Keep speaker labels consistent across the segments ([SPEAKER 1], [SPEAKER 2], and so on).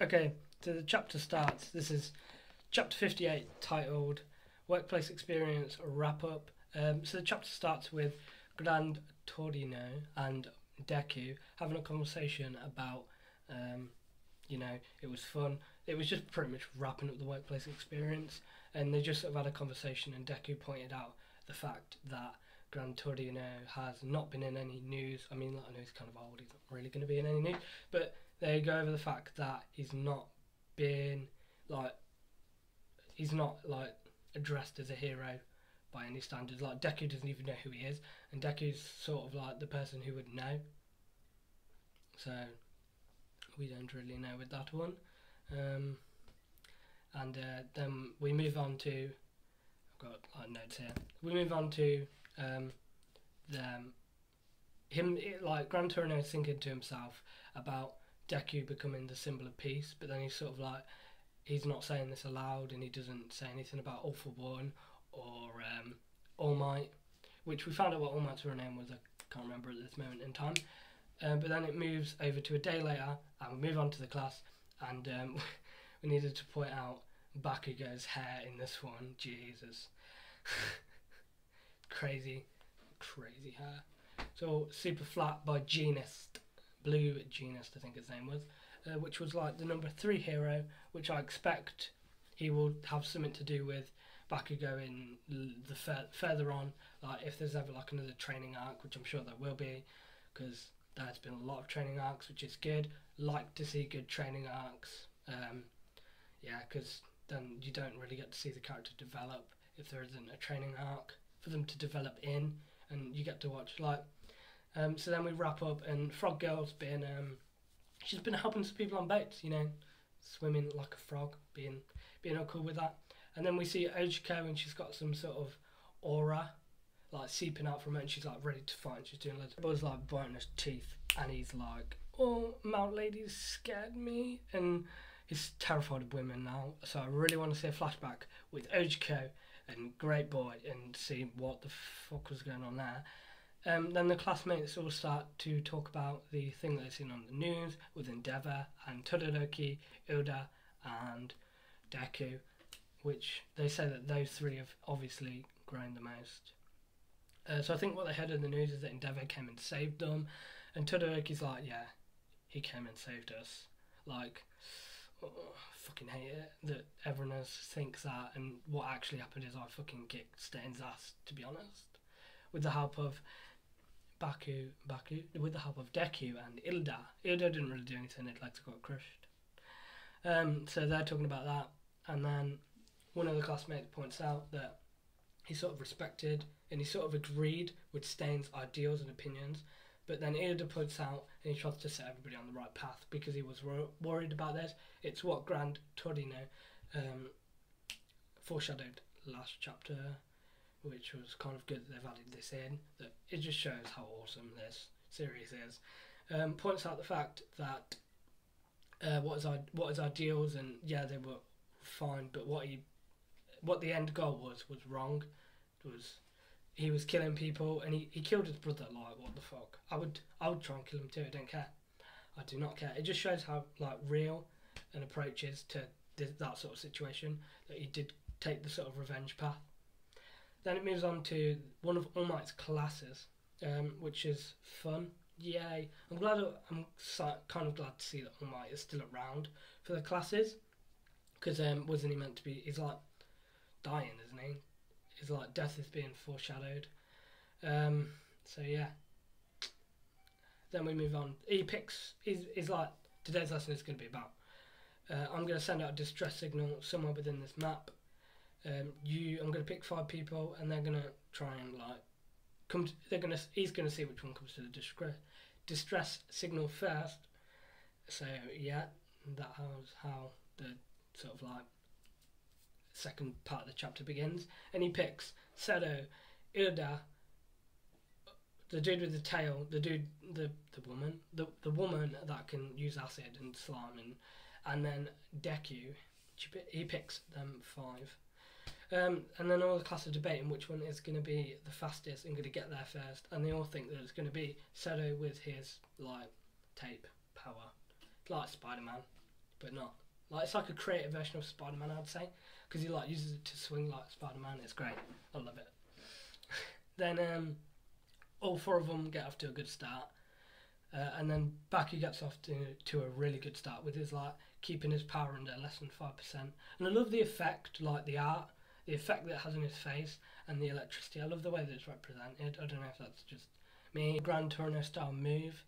[SPEAKER 1] Okay, so the chapter starts. This is chapter 58, titled Workplace Experience Wrap Up. So the chapter starts with Grand Torino and Deku having a conversation about, it was fun. It was just pretty much wrapping up the workplace experience, and they just sort of had a conversation, and Deku pointed out the fact that Gran Torino has not been in any news. I mean, I know he's kind of old, he's not really going to be in any news, but they go over the fact that he's not addressed as a hero by any standards. Like, Deku doesn't even know who he is, and Deku's sort of like the person who would know. So we don't really know with that one. Then we move on to, I've got notes here. We move on to Gran Torino is thinking to himself about Deku becoming the symbol of peace, but then he's sort of like, he's not saying this aloud, and he doesn't say anything about All For One or All Might, which we found out what All Might's real name was. I can't remember at this moment in time. But then it moves over to a day later, and we move on to the class, and we needed to point out Bakugo's hair in this one. Jesus. crazy hair. So Super Flat by Genist, Blue Genist I think his name was, which was like the number 3 hero, which I expect he will have something to do with Bakugo in the further on, like if there's ever like another training arc, which I'm sure there will be, because there's been a lot of training arcs, which is good. Like to see good training arcs, because then you don't really get to see the character develop if there isn't a training arc for them to develop in, and you get to watch so then we wrap up, and Frog Girl's been she's been helping some people on boats, swimming like a frog, being all cool with that. And then we see Ojiko, and she's got some sort of aura like seeping out from her, and she's like ready to fight, and she's doing loads of Buzz like biting his teeth, and he's like, oh, Mount Lady's scared me, and he's terrified of women now. So I really want to see a flashback with Ojiko and Great Boy and see what the fuck was going on there. Then the classmates all start to talk about the thing that they've seen on the news with Endeavour and Todoroki, Ilda and Deku, which they say that those 3 have obviously grown the most. So I think what they heard in the news is that Endeavour came and saved them, and Todoroki's like, yeah, he came and saved us. Like, I fucking hate it that everyone else thinks that, and what actually happened is I fucking kicked Stain's ass, to be honest, with the help of with the help of Deku and Ilda. Ilda didn't really do anything, it like got crushed. So they're talking about that, and then one of the classmates points out that he sort of respected and he sort of agreed with Stain's ideals and opinions, but then Ilda points out, and he tries to set everybody on the right path because he was worried about this. It's what Grand Torino foreshadowed last chapter, which was kind of good that they've added this in. That it just shows how awesome this series is. Points out the fact that what his ideals, and yeah, they were fine, but what the end goal was wrong. He was killing people, and he killed his brother. Like, what the fuck? I would try and kill him too. I don't care. I do not care. It just shows how like real an approach is to that sort of situation, that he did take the sort of revenge path. Then it moves on to one of All Might's classes, which is fun. Yay! I'm kind of glad to see that All Might is still around for the classes, because wasn't he meant to be? He's like dying, isn't he? He's like, death is being foreshadowed. So yeah. Then we move on. He's like, today's lesson is going to be about, I'm going to send out a distress signal somewhere within this map. I'm going to pick 5 people, and they're going to try and like he's going to see which one comes to the distress signal first. So yeah, that was how the sort of like second part of the chapter begins, and he picks Seto, Ilda, the dude with the tail, the woman that can use acid and slime, and then Deku. He picks them 5. And then all the class are debating which one is going to be the fastest and going to get there first, and they all think that it's going to be Seto with his like tape power, like Spider-Man, but not. Like, it's like a creative version of Spider-Man, I'd say, because he like uses it to swing like Spider-Man. It's great. I love it. Then all 4 of them get off to a good start, and then Baku gets off to a really good start with his like keeping his power under less than 5%. And I love the effect, like the art, the effect that it has on his face, and the electricity. I love the way that it's represented. I don't know if that's just me. Grand Torino style move,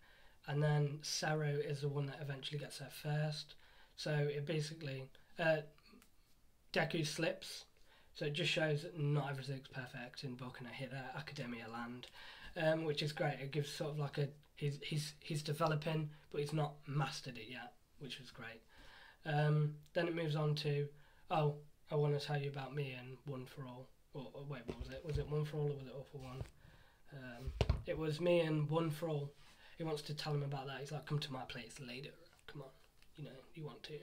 [SPEAKER 1] and then Sero is the one that eventually gets there first. So it basically, Deku slips, so it just shows that not everything's perfect in Boku no Hero Academia land, which is great. It gives sort of like a, he's developing, but he's not mastered it yet, which was great. Then it moves on to, oh, I want to tell you about me and One for All. Or wait, what was it? Was it One for All or was it All for One? It was me and One for All. He wants to tell him about that. He's like, come to my place later. Come on, you know, you want to.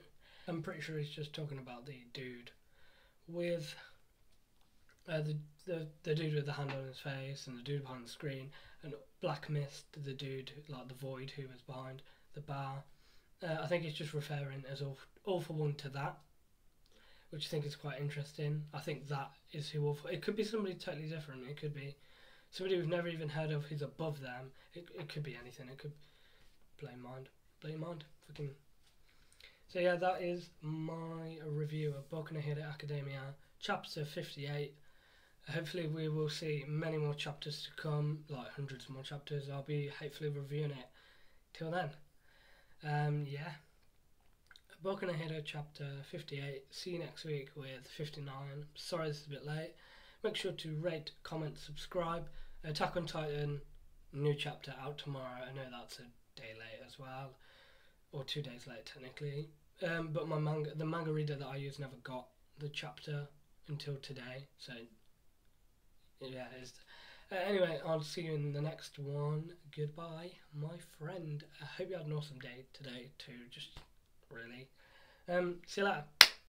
[SPEAKER 1] I'm pretty sure he's just talking about the dude with the dude with the hand on his face and the dude behind the screen, and Black Mist, the dude like the Void who was behind the bar. I think he's just referring as all for One to that, which I think is quite interesting. I think that is who all for. It could be somebody totally different. It could be somebody we've never even heard of who's above them. It could be anything. It could blow your mind. Fucking. So yeah, that is my review of Boku no Hero Academia, chapter 58. Hopefully we will see many more chapters to come, like hundreds more chapters. I'll be hopefully reviewing it. Till then, yeah. Boku no Hero chapter 58. See you next week with 59. Sorry this is a bit late. Make sure to rate, comment, subscribe. Attack on Titan, new chapter out tomorrow. I know that's a day late as well, or 2 days late technically. But the manga reader that I use never got the chapter until today. So yeah, anyway, I'll see you in the next one. Goodbye, my friend. I hope you had an awesome day today too. Just really. See you later.